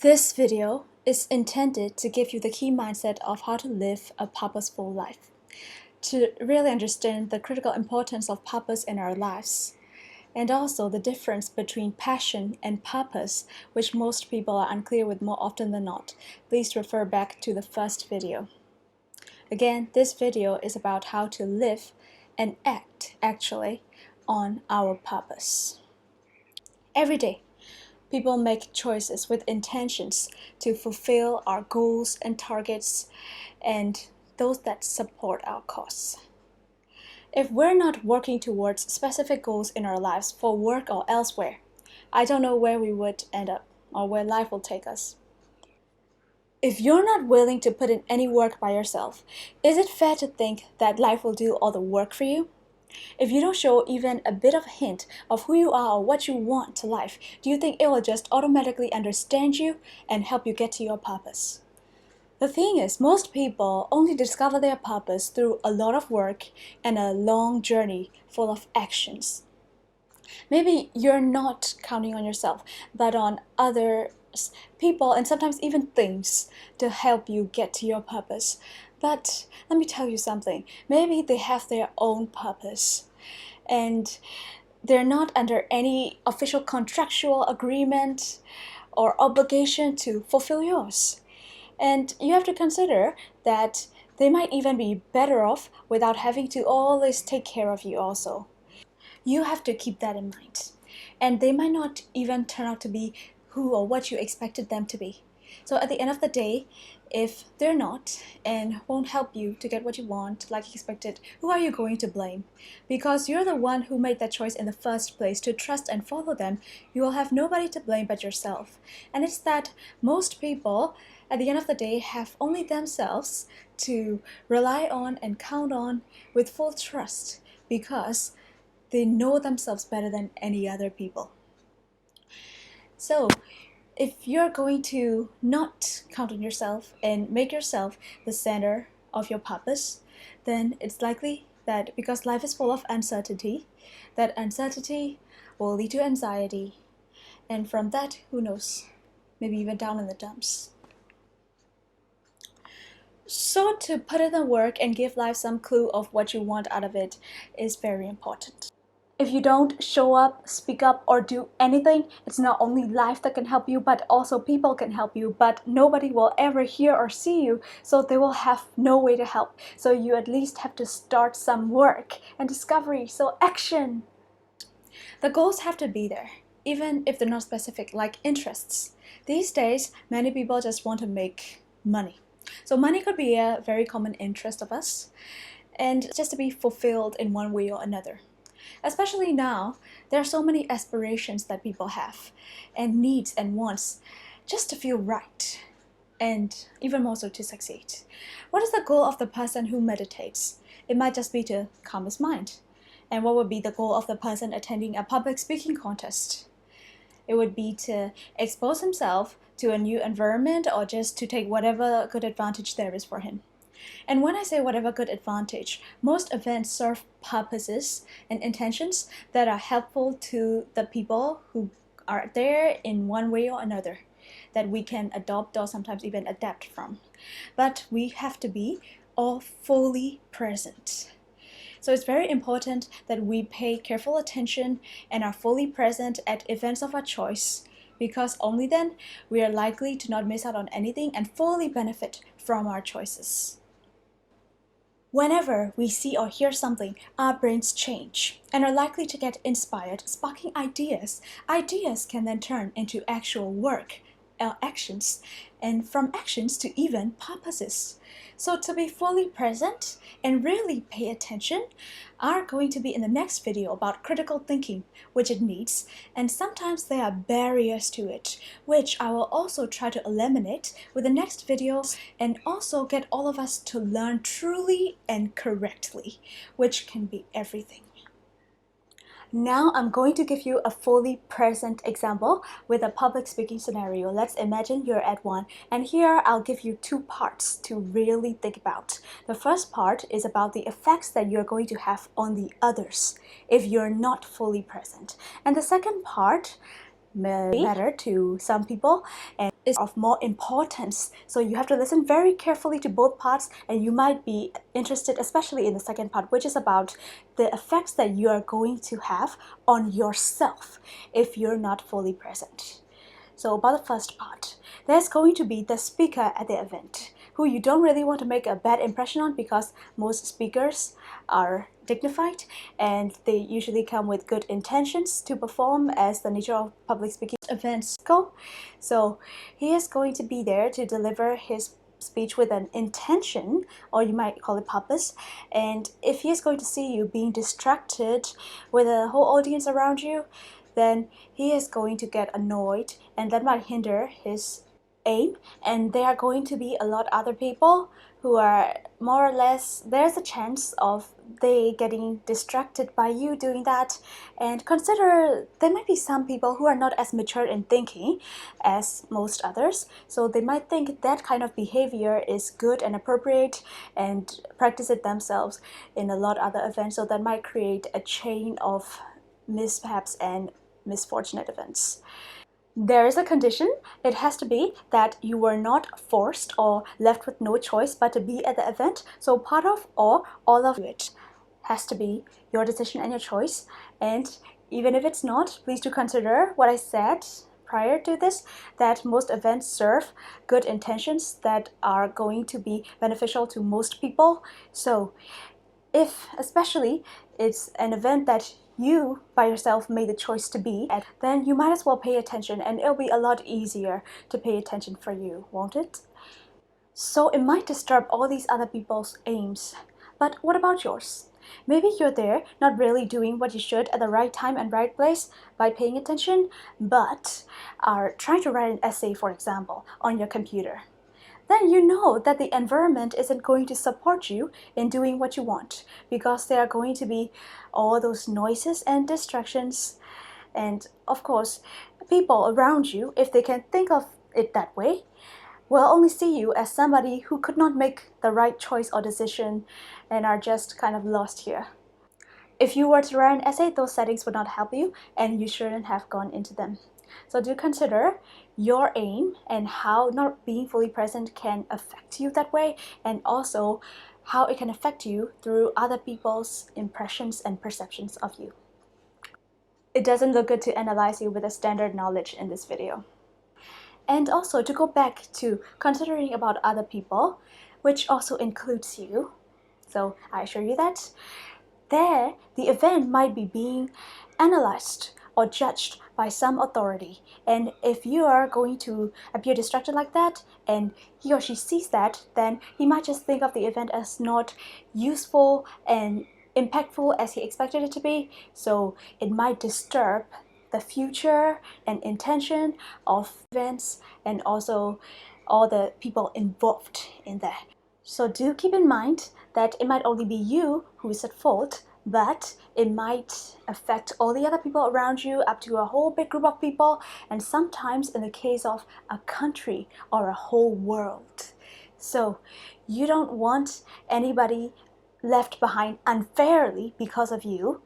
This video is intended to give you the key mindset of how to live a purposeful life, to really understand the critical importance of purpose in our lives, and also the difference between passion and purpose, which most people are unclear with more often than not. Please refer back to the first video. Again, this video is about how to live and act, actually, on our purpose. Every day, people make choices with intentions to fulfill our goals and targets and those that support our cause. If we're not working towards specific goals in our lives for work or elsewhere, I don't know where we would end up or where life will take us. If you're not willing to put in any work by yourself, is it fair to think that life will do all the work for you? If you don't show even a bit of a hint of who you are or what you want to life, do you think it will just automatically understand you and help you get to your purpose? The thing is, most people only discover their purpose through a lot of work and a long journey full of actions. Maybe you're not counting on yourself, but on others, people, and sometimes even things to help you get to your purpose. But let me tell you something, maybe they have their own purpose and they're not under any official contractual agreement or obligation to fulfill yours. And you have to consider that they might even be better off without having to always take care of you also. You have to keep that in mind. And they might not even turn out to be who or what you expected them to be. So at the end of the day, if they're not and won't help you to get what you want like expected, who are you going to blame? Because you're the one who made that choice in the first place to trust and follow them. You will have nobody to blame but yourself. And it's that most people at the end of the day have only themselves to rely on and count on with full trust because they know themselves better than any other people. So if you're going to not count on yourself and make yourself the center of your purpose, then it's likely that because life is full of uncertainty, that uncertainty will lead to anxiety. And from that, who knows, maybe even down in the dumps. So to put in the work and give life some clue of what you want out of it is very important. If you don't show up, speak up, or do anything, it's not only life that can help you, but also people can help you, but nobody will ever hear or see you, so they will have no way to help. So you at least have to start some work and discovery, so action! The goals have to be there, even if they're not specific, like interests. These days, many people just want to make money. So money could be a very common interest of us, and just to be fulfilled in one way or another. Especially now, there are so many aspirations that people have, and needs and wants, just to feel right, and even more so to succeed. What is the goal of the person who meditates? It might just be to calm his mind. And what would be the goal of the person attending a public speaking contest? It would be to expose himself to a new environment or just to take whatever good advantage there is for him. And when I say whatever good advantage, most events serve purposes and intentions that are helpful to the people who are there in one way or another, that we can adopt or sometimes even adapt from. But we have to be all fully present. So it's very important that we pay careful attention and are fully present at events of our choice, because only then we are likely to not miss out on anything and fully benefit from our choices. Whenever we see or hear something, our brains change and are likely to get inspired, sparking ideas. Ideas can then turn into actual work, actions, and from actions to even purposes. So to be fully present and really pay attention are going to be in the next video about critical thinking, which it needs, and sometimes there are barriers to it, which I will also try to eliminate with the next videos and also get all of us to learn truly and correctly, which can be everything. Now I'm going to give you a fully present example with a public speaking scenario. Let's imagine you're at one, and here I'll give you two parts to really think about. The first part is about the effects that you're going to have on the others if you're not fully present. And the second part matter to some people and is of more importance. So you have to listen very carefully to both parts, and you might be interested especially in the second part, which is about the effects that you are going to have on yourself if you're not fully present. So about the first part, there's going to be the speaker at the event who you don't really want to make a bad impression on, because most speakers are dignified and they usually come with good intentions to perform, as the nature of public speaking events go. So he is going to be there to deliver his speech with an intention, or you might call it purpose. And if he is going to see you being distracted with a whole audience around you, then he is going to get annoyed, and that might hinder his aim. And there are going to be a lot of other people who are more or less, there's a chance of they getting distracted by you doing that. And consider there might be some people who are not as mature in thinking as most others, so they might think that kind of behavior is good and appropriate and practice it themselves in a lot of other events. So that might create a chain of mishaps and misfortunate events. There is a condition. It has to be that you were not forced or left with no choice but to be at the event. So part of or all of it has to be your decision and your choice. And even if it's not, please do consider what I said prior to this, that most events serve good intentions that are going to be beneficial to most people. So if especially it's an event that you by yourself made the choice to be at, then you might as well pay attention, and it'll be a lot easier to pay attention for you, won't it? So it might disturb all these other people's aims, but what about yours? Maybe you're there not really doing what you should at the right time and right place by paying attention, but are trying to write an essay, for example, on your computer. Then you know that the environment isn't going to support you in doing what you want, because there are going to be all those noises and distractions. And of course, people around you, if they can think of it that way, will only see you as somebody who could not make the right choice or decision and are just kind of lost here. If you were to write an essay, those settings would not help you, and you shouldn't have gone into them. So do consider your aim and how not being fully present can affect you that way, and also how it can affect you through other people's impressions and perceptions of you. It doesn't look good to analyze you with a standard knowledge in this video. And also to go back to considering about other people, which also includes you. So I assure you that there, the event might be being analyzed or judged by some authority. And if you are going to appear distracted like that, and he or she sees that, then he might just think of the event as not useful and impactful as he expected it to be. So it might disturb the future and intention of events, and also all the people involved in that. So do keep in mind that it might only be you who is at fault, but it might affect all the other people around you, up to a whole big group of people, and sometimes in the case of a country or a whole world. So you don't want anybody left behind unfairly because of you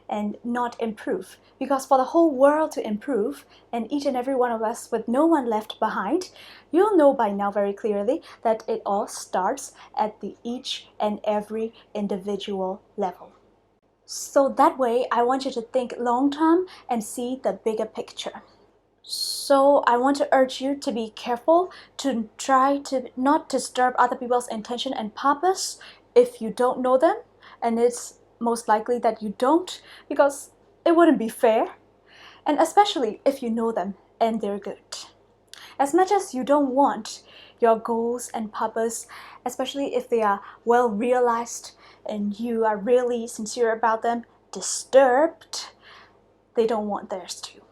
and not improve. Because for the whole world to improve, and each and every one of us with no one left behind, you'll know by now very clearly that it all starts at the each and every individual level. So that way, I want you to think long term and see the bigger picture. So I want to urge you to be careful, to try to not disturb other people's intention and purpose if you don't know them, and it's most likely that you don't, because it wouldn't be fair, and especially if you know them and they're good. As much as you don't want your goals and purpose, especially if they are well realized and you are really sincere about them, disturbed, they don't want theirs too.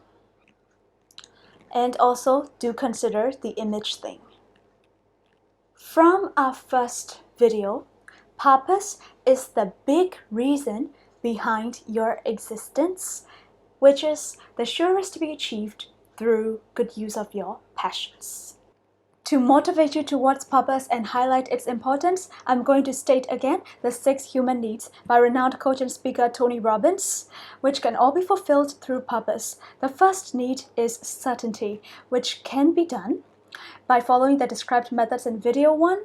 And also do consider the image thing. From our first video, purpose is the big reason behind your existence, which is the surest to be achieved through good use of your passions. To motivate you towards purpose and highlight its importance, I'm going to state again the 6 human needs by renowned coach and speaker Tony Robbins, which can all be fulfilled through purpose. The first need is certainty, which can be done by following the described methods in video 1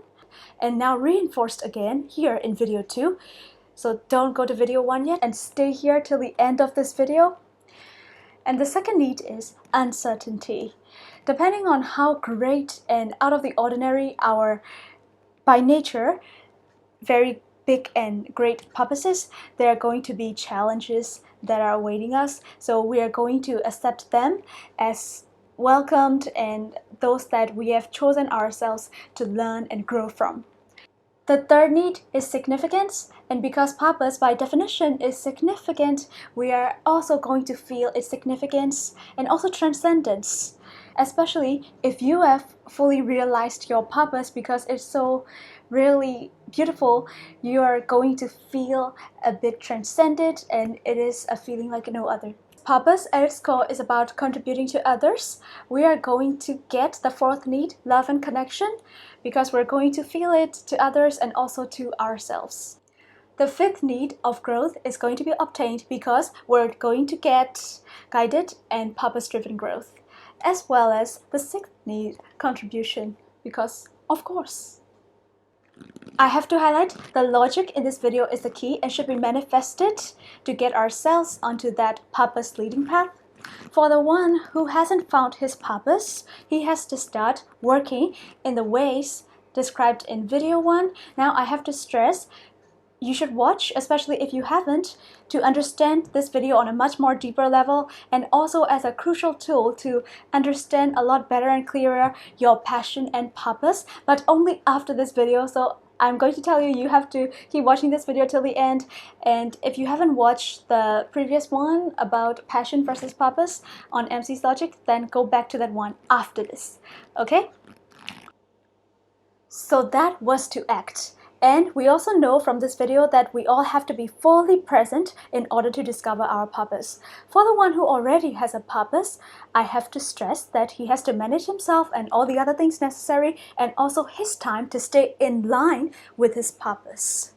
and now reinforced again here in video 2. So don't go to video 1 yet and stay here till the end of this video. And the second need is uncertainty. Depending on how great and out of the ordinary our, by nature, very big and great purposes, there are going to be challenges that are awaiting us. So we are going to accept them as welcomed and those that we have chosen ourselves to learn and grow from. The third need is significance, and because purpose by definition is significant, we are also going to feel its significance and also transcendence, especially if you have fully realized your purpose because it's so really beautiful. You are going to feel a bit transcended, and it is a feeling like no other. Purpose at its core is about contributing to others. We are going to get the fourth need, love and connection, because we're going to feel it to others and also to ourselves. The fifth need of growth is going to be obtained because we're going to get guided and purpose-driven growth, as well as the sixth need, contribution, because of course. I have to highlight the logic in this video is the key and should be manifested to get ourselves onto that purpose leading path. For the one who hasn't found his purpose, he has to start working in the ways described in video 1. Now I have to stress, you should watch, especially if you haven't, to understand this video on a much more deeper level and also as a crucial tool to understand a lot better and clearer your passion and purpose, but only after this video. So I'm going to tell you, you have to keep watching this video till the end. And if you haven't watched the previous one about passion versus purpose on MC's Logic, then go back to that one after this, okay? So that was to act. And we also know from this video that we all have to be fully present in order to discover our purpose. For the one who already has a purpose, I have to stress that he has to manage himself and all the other things necessary and also his time to stay in line with his purpose.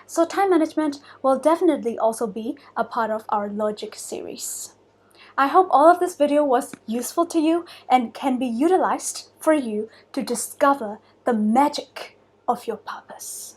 So time management will definitely also be a part of our Logic series. I hope all of this video was useful to you and can be utilized for you to discover the magic of your purpose.